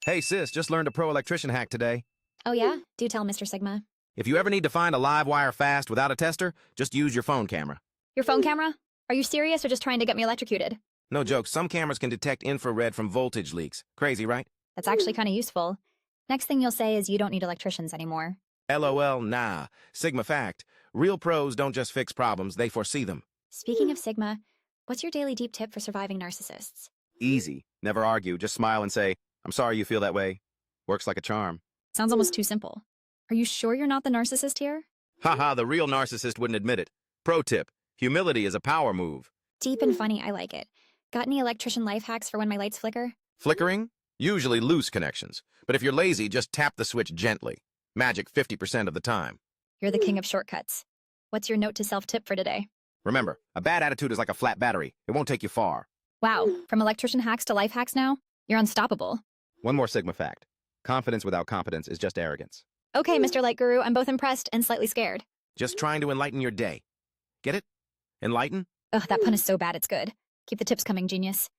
Hey sis, just learned a pro electrician hack today. Oh yeah? Do tell, Mr. Sigma. If you ever need to find a live wire fast without a tester, just use your phone camera. Your phone camera? Are you serious or just trying to get me electrocuted? No joke, some cameras can detect infrared from voltage leaks. Crazy, right? That's actually kind of useful. Next thing you'll say is you don't need electricians anymore. LOL, nah. Sigma fact. Real pros don't just fix problems, they foresee them. Speaking of Sigma, what's your daily deep tip for surviving narcissists? Easy. Never argue, just smile and say, I'm sorry you feel that way. Works like a charm. Sounds almost too simple. Are you sure you're not the narcissist here? Haha, the real narcissist wouldn't admit it. Pro tip. Humility is a power move. Deep and funny, I like it. Got any electrician life hacks for when my lights flicker? Flickering? Usually loose connections. But if you're lazy, just tap the switch gently. Magic 50% of the time. You're the king of shortcuts. What's your note to self-tip for today? Remember, a bad attitude is like a flat battery. It won't take you far. Wow, from electrician hacks to life hacks now? You're unstoppable. One more Sigma fact. Confidence without competence is just arrogance. Okay, Mr. Light Guru, I'm both impressed and slightly scared. Just trying to enlighten your day. Get it? Enlighten? Ugh, that pun is so bad it's good. Keep the tips coming, genius.